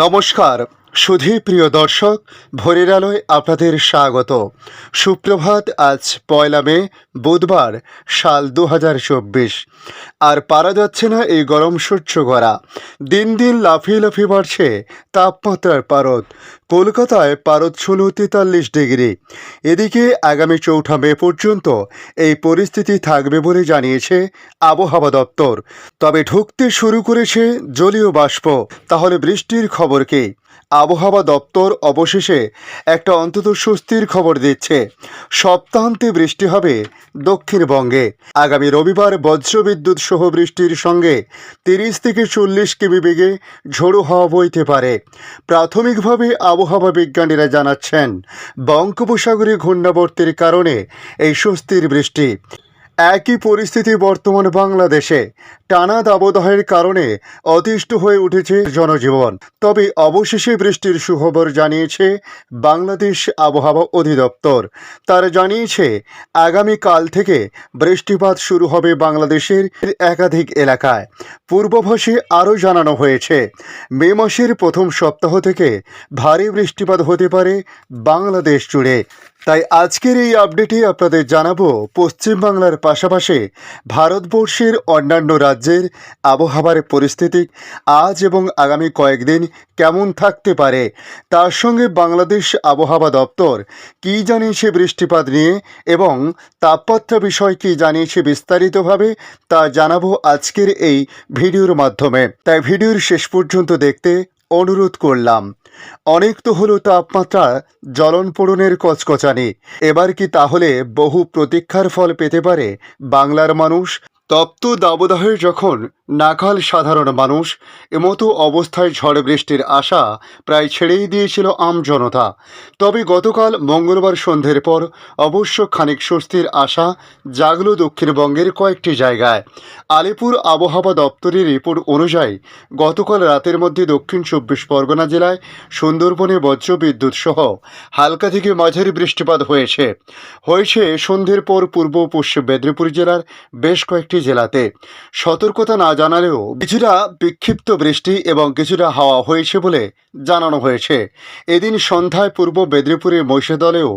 নমস্কার সুধী প্রিয় দর্শক, ভোরের আলোয় আপনাদের স্বাগত। সুপ্রভাত। আজ 1 মে বুধবার, সাল 2024। আর পারা যাচ্ছে না এই গরম সহ্য করা। দিন দিন লাফিয়ে লাফিয়ে বাড়ছে তাপমাত্রার পারদ। কলকাতায় পারদ ছিল 43 ডিগ্রি। এদিকে আগামী 4 মে পর্যন্ত এই পরিস্থিতি থাকবে বলে জানিয়েছে আবহাওয়া দপ্তর। তবে ঢুকতে শুরু করেছে জলীয় বাষ্প। তাহলে বৃষ্টির খবর কি? আবহাওয়া দপ্তর অবশেষে একটা অন্তত স্বস্তির খবর দিচ্ছে। সপ্তাহান্তে বৃষ্টি হবে দক্ষিণবঙ্গে। আগামী রবিবার বজ্রবিদ্যুৎ সহ বৃষ্টির সঙ্গে 30 থেকে 40 কিমি বেগে ঝোড়ো হাওয়া বইতে পারে। প্রাথমিকভাবে আবহাওয়া বিজ্ঞানীরা জানাচ্ছেন, বঙ্গোপসাগরে ঘূর্ণাবর্তের কারণে এই স্বস্তির বৃষ্টি। একই পরিস্থিতি বর্তমান বাংলাদেশে। টানা দাবদাহের কারণে অতিষ্ঠ হয়ে উঠেছে জনজীবন। তবে অবশেষে বৃষ্টির সুখবর জানিয়েছে বাংলাদেশ আবহাওয়া অধিদপ্তর। তারা জানিয়েছে, আগামীকাল থেকে বৃষ্টিপাত শুরু হবে বাংলাদেশের একাধিক এলাকায়। পূর্বাভাসে আরও জানানো হয়েছে, মে মাসের প্রথম সপ্তাহ থেকে ভারী বৃষ্টিপাত হতে পারে বাংলাদেশ জুড়ে। তাই আজকের এই আপডেটে আপনাদের জানাবো পশ্চিমবাংলার পাশাপাশি ভারতবর্ষের অন্যান্য রাজ্যের আবহাওয়ার পরিস্থিতি আজ এবং আগামী কয়েকদিন কেমন থাকতে পারে। তার সঙ্গে বাংলাদেশ আবহাওয়া দপ্তর কী জানিয়েছে বৃষ্টিপাত নিয়ে এবং তাপমাত্রা বিষয় কী জানিয়েছে বিস্তারিতভাবে, তা জানাবো আজকের এই ভিডিওর মাধ্যমে। তাই ভিডিওর শেষ পর্যন্ত দেখতে অনুরোধ করলাম। অনেক তো হলো তাপমাত্রা জ্বলন পোড়নের কচকচানি। এবার কি তাহলে বহু প্রতীক্ষার ফল পেতে পারে বাংলার মানুষ? তপ্ত দাবদাহে যখন নাকাল সাধারণ মানুষ, এমতো অবস্থায় ঝড় বৃষ্টির আশা প্রায় ছেড়েই দিয়েছিল আমজনতা। তবে গতকাল মঙ্গলবার সন্ধ্যের পর অবশ্য খানিক স্বস্তির আশা জাগলো দক্ষিণবঙ্গের কয়েকটি জায়গায়। আলিপুর আবহাওয়া দপ্তরের রিপোর্ট অনুযায়ী গতকাল রাতের মধ্যে দক্ষিণ 24 পরগনা জেলায় সুন্দরবনে বজ্রবিদ্যুৎ সহ হালকা থেকে মাঝারি বৃষ্টিপাত হয়েছে সন্ধ্যের পর পূর্ব ও পশ্চিম মেদিনীপুর জেলার বেশ কয়েকটি জেলাতে। সতর্কতা না জানালেও কিছুটা বিক্ষিপ্ত বৃষ্টি এবং কিছুটা হাওয়া হয়েছে বলে জানানো হয়েছে। এদিন সন্ধ্যায় পূর্ব মেদিনীপুরের মহিষাদলেও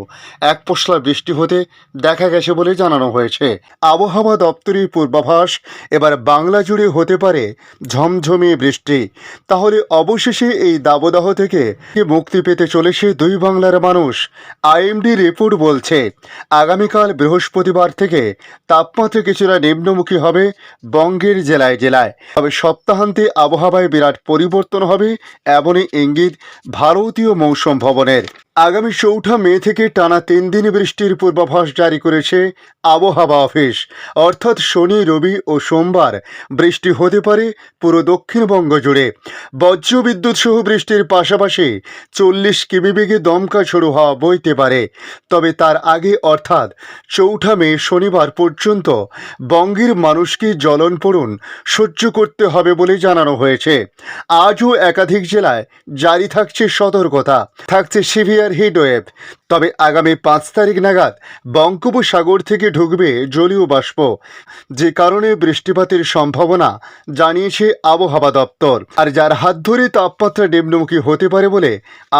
এক পশলা বৃষ্টি হতে দেখা গেছে বলে জানানো হয়েছে। আবহাওয়া দপ্তরের পূর্বাভাস, এবার বাংলা জুড়ে হতে পারে ঝমঝমিয়ে বৃষ্টি। তাহলে অবশেষে এই দাবদাহ থেকে মুক্তি পেতে চলেছে দুই বাংলার মানুষ। আইএমডি রিপোর্ট বলছে, আগামীকাল বৃহস্পতিবার থেকে তাপমাত্রা কিছুটা নিম্নমুখী হবে বঙ্গের জেলায় জেলায়। তবে সপ্তাহান্তে আবহাওয়ায় বিরাট পরিবর্তন হবে, এমনই ইঙ্গিত ভারতীয় মৌসুম ভবনের। আগামী 4 মে থেকে টানা 3 দিন বৃষ্টির পূর্বাভাস জারি করেছে আবহাওয়া অফিস। অর্থাৎ শনি, রবি ও সোমবার বৃষ্টি হতে পারে পুরো দক্ষিণবঙ্গ জুড়ে। বজ্রবিদ্যুৎ সহ বৃষ্টির পাশাপাশি 40 কিমি বেগে দমকা ঝোড়ো হাওয়া বইতে পারে। তবে তার আগে অর্থাৎ 4 মে শনিবার পর্যন্ত বঙ্গের মানুষকে জ্বলন পোড়ন সহ্য করতে হবে বলে জানানো হয়েছে। আজও একাধিক জেলায় জারি থাকছে সতর্কতা, থাকছে সিভিয়ার হিটওয়েভ। তবে আগামী 5 তারিখ নাগাদ বঙ্গোপসাগর থেকে ঢুকবে জলীয় বাষ্প, যে কারণে বৃষ্টিপাতের সম্ভাবনা জানিয়েছে আবহাওয়া দপ্তর। আর যার হাত ধরে তাপমাত্রা নিম্নমুখী হতে পারে বলে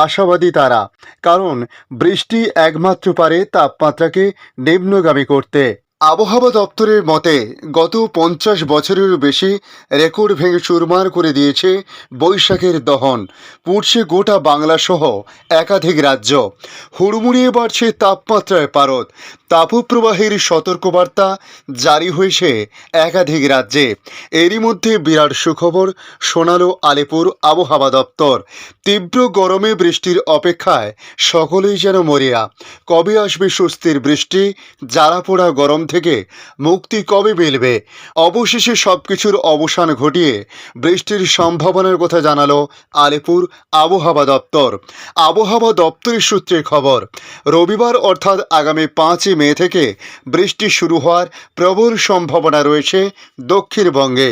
আশাবাদী তারা, কারণ বৃষ্টি একমাত্র পারে তাপমাত্রাকে নিম্নগামী করতে। আবহাওয়া দপ্তরের মতে গত 50 বছরেরও বেশি রেকর্ড ভেঙে চুরমার করে দিয়েছে বৈশাখের দহন। পুড়ছে গোটা বাংলাসহ একাধিক রাজ্য। হুড়মুড়িয়ে বাড়ছে তাপমাত্রার পারদ। তাপপ্রবাহের সতর্কবার্তা জারি হয়েছে একাধিক রাজ্যে। এরই মধ্যে বিরাট সুখবর শোনালো আলিপুর আবহাওয়া দপ্তর। তীব্র গরমে বৃষ্টির অপেক্ষায় সকলেই যেন মরিয়া। কবে আসবে স্বস্তির বৃষ্টি? জ্বালাপোড়া গরম থেকে মুক্তি কবে মিলবে? অবশেষে সবকিছুর অবসান ঘটিয়ে বৃষ্টির সম্ভাবনার কথা জানালো আলিপুর আবহাওয়া দপ্তর। আবহাওয়া দপ্তরের সূত্রে খবর, রবিবার অর্থাৎ আগামী 5 মে থেকে বৃষ্টি শুরু হওয়ার প্রবল সম্ভাবনা রয়েছে দক্ষিণবঙ্গে।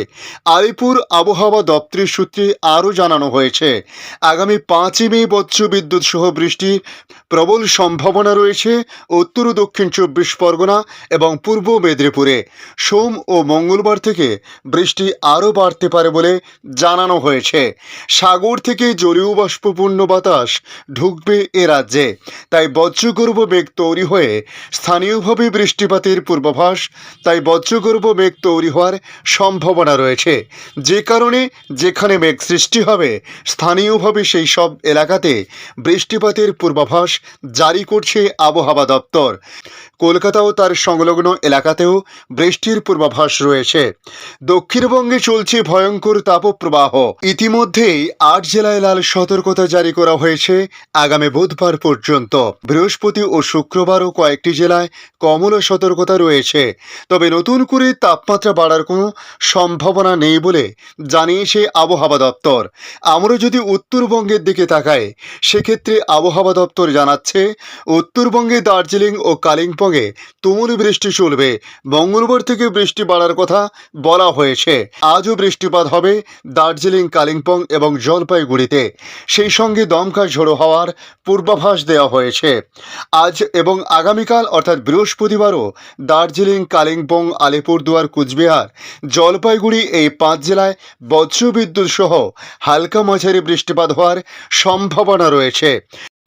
আলিপুর আবহাওয়া দপ্তরের সূত্রে আরও জানানো হয়েছে, আগামী 5 মে বজ্রবিদ্যুৎ সহ বৃষ্টির প্রবল সম্ভাবনা রয়েছে উত্তর ও দক্ষিণ 24 পরগনা এবং পূর্ব মেদিনীপুরে সোম ও মঙ্গলবার থেকে বৃষ্টি আরও বাড়তে পারে বলে জানানো হয়েছে। সাগর থেকে জলীয় বাষ্পপূর্ণ বাতাস ঢুকবে এ রাজ্যে, তাই বজ্রগর্ভ মেঘ তৈরি হয়ে স্থানীয়ভাবে বৃষ্টিপাতের পূর্বাভাস। তাই বজ্রগর্ভ মেঘ তৈরি হওয়ার সম্ভাবনা রয়েছে, যে কারণে যেখানে মেঘ সৃষ্টি হবে স্থানীয়ভাবে সেই সব এলাকাতে বৃষ্টিপাতের পূর্বাভাস জারি করছে আবহাওয়া দপ্তর। কলকাতা ও তার সংলগ্ন এলাকাতেও বৃষ্টির পূর্বাভাস রয়েছে। দক্ষিণবঙ্গে চলছে ভয়ঙ্কর তাপপ্রবাহ। ইতিমধ্যেই 8 জেলায় লাল সতর্কতা জারি করা হয়েছে আগামী বুধবার পর্যন্ত। বৃহস্পতি ও শুক্রবারও কয়েকটি জেলায় কমলা সতর্কতা রয়েছে। তবে নতুন করে তাপমাত্রা বাড়ার কোনো সম্ভাবনা নেই বলে জানিয়েছে আবহাওয়া দপ্তর। আমরা যদি উত্তরবঙ্গের দিকে তাকাই, সেক্ষেত্রে আবহাওয়া দপ্তর জানাচ্ছে উত্তরবঙ্গে দার্জিলিং ও কালিম্পংয়ে তুমুল বৃষ্টি চলবে। মঙ্গলবার থেকে বৃষ্টি বাড়ার কথা বলা হয়েছে। আজও বৃষ্টিপাত হবে দার্জিলিং, কালিম্পং এবং জলপাইগুড়িতে। সেই সঙ্গে দমকা ঝোড়ো হওয়ার পূর্বাভাস দেওয়া হয়েছে। আজ এবং আগামীকাল অর্থাৎ বৃহস্পতিবারও দার্জিলিং, কালিম্পং, আলিপুরদুয়ার, কুচবিহার, জলপাইগুড়ি এই 5 জেলায় বজ্রবিদ্যুৎ সহ হালকা মাঝারি বৃষ্টিপাত হওয়ার সম্ভাবনা রয়েছে।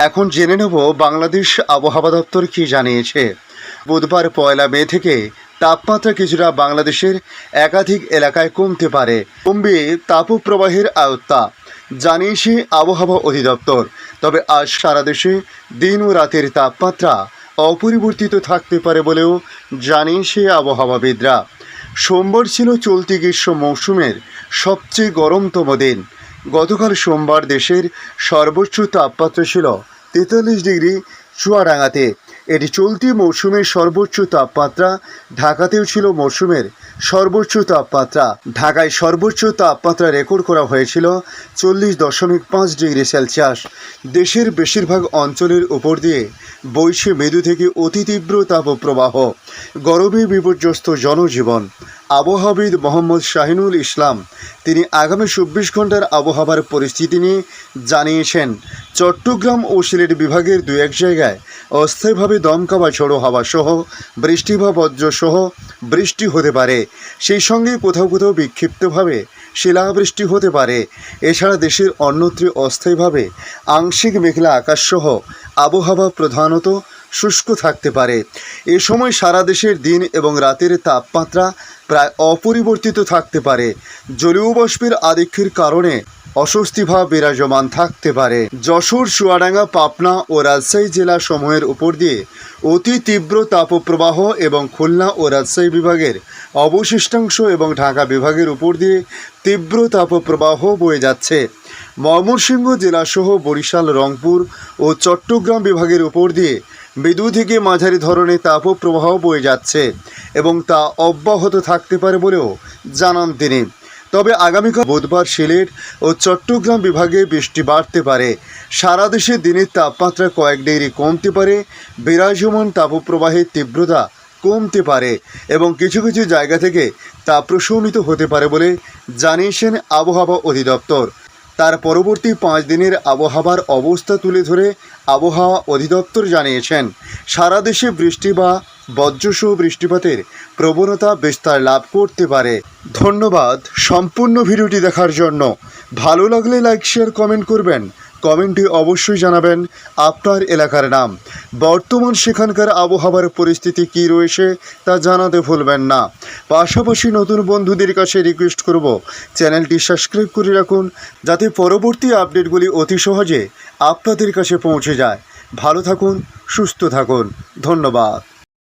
এখন জেনে নেব বাংলাদেশ আবহাওয়া দপ্তর কি জানিয়েছে। বুধবার 1 মে থেকে তাপমাত্রা কিছুটা বাংলাদেশের একাধিক এলাকায় কমতে পারে। কমবে তাপপ্রবাহের আয়ত্তা, জানিয়েছে আবহাওয়া অধিদপ্তর। তবে আজ সারা দেশে দিন ও রাতের তাপমাত্রা অপরিবর্তিত থাকতে পারে বলেও জানিয়েছে আবহাওয়াবিদরা। সোমবার ছিল চলতি গ্রীষ্ম মৌসুমের সবচেয়ে গরমতম দিন। গতকাল সোমবার দেশের সর্বোচ্চ তাপমাত্রা ছিল 43 ডিগ্রি চুয়াডাঙ্গাতে। এটি চলতি মৌসুমের সর্বোচ্চ তাপমাত্রা। ঢাকাতেও ছিল মৌসুমের সর্বোচ্চ তাপমাত্রা। ঢাকায় সর্বোচ্চ তাপমাত্রা রেকর্ড করা হয়েছিল 40.5 ডিগ্রি সেলসিয়াস। দেশের বেশিরভাগ অঞ্চলের উপর দিয়ে বইছে মৃদু থেকে অতি তীব্র তাপপ্রবাহ। গরমে বিপর্যস্ত জনজীবন। আবহাওয়াবিদ মোহাম্মদ শাহিনুল ইসলাম তিনি আগামী 24 ঘন্টার আবহাওয়ার পরিস্থিতি নিয়ে জানিয়েছেন, চট্টগ্রাম ও সিলেট বিভাগের 2-1 জায়গায় অস্থায়ীভাবে দমকা বা ঝোড়ো হাওয়া সহ বৃষ্টি বা বজ্র সহ বৃষ্টি হতে পারে। সেই সঙ্গে কোথাও কোথাও বিক্ষিপ্তভাবে শিলাবৃষ্টি হতে পারে। এছাড়া দেশের অন্যত্র অস্থায়ীভাবে আংশিক মেঘলা আকাশ সহ আবহাওয়া প্রধানত শুষ্ক থাকতে পারে। এ সময় সারা দেশের দিন এবং রাতের তাপমাত্রা প্রায় অপরিবর্তিত থাকতে পারে। জলীয় বাষ্পের আধিক্যের কারণে অস্বস্তিভাব বিরাজমান থাকতে পারে। যশোর, চুয়াডাঙ্গা, পাবনা ও রাজশাহী জেলা সমূহের উপর দিয়ে অতি তীব্র তাপপ্রবাহ এবং খুলনা ও রাজশাহী বিভাগের অবশিষ্টাংশ এবং ঢাকা বিভাগের উপর দিয়ে তীব্র তাপপ্রবাহ বয়ে যাচ্ছে। ময়মনসিংহ জেলাসহ বরিশাল, রংপুর ও চট্টগ্রাম বিভাগের উপর দিয়ে মৃদু থেকে মাঝারি ধরনের তাপপ্রবাহ বয়ে যাচ্ছে এবং তা অব্যাহত থাকতে পারে বলেও জানান তিনি। তবে আগামীকাল বুধবার সিলেট ও চট্টগ্রাম বিভাগে বৃষ্টি বাড়তে পারে। সারা দেশে দিনের তাপমাত্রা কয়েক ডিগ্রি কমতে পারে। বিরাজমান তাপপ্রবাহের তীব্রতা কমতে পারে এবং কিছু কিছু জায়গা থেকে তা প্রশমিত হতে পারে বলে জানিয়েছেন আবহাওয়া অধিদপ্তর। তার পরবর্তী 5 দিনের আবহাওয়ার অবস্থা তুলে ধরে আবহাওয়া অধিদপ্তর জানিয়েছেন, সারা দেশে বৃষ্টি বা বজ্রসহ বৃষ্টিপাতের প্রবণতা বিস্তার লাভ করতে পারে। ধন্যবাদ সম্পূর্ণ ভিডিওটি দেখার জন্য। ভালো লাগলে লাইক, শেয়ার, কমেন্ট করবেন। কমেন্টে অবশ্যই জানাবেন আপনার এলাকার নাম। বর্তমান সেখানকার আবহাওয়ার পরিস্থিতি কী রয়েছে তা জানাতে ভুলবেন না। পাশাপাশি নতুন বন্ধুদের কাছে রিকোয়েস্ট করব, চ্যানেলটি সাবস্ক্রাইব করে রাখুন, যাতে পরবর্তী আপডেটগুলি অতি সহজে আপনাদের কাছে পৌঁছে যায়। ভালো থাকুন, সুস্থ থাকুন। ধন্যবাদ।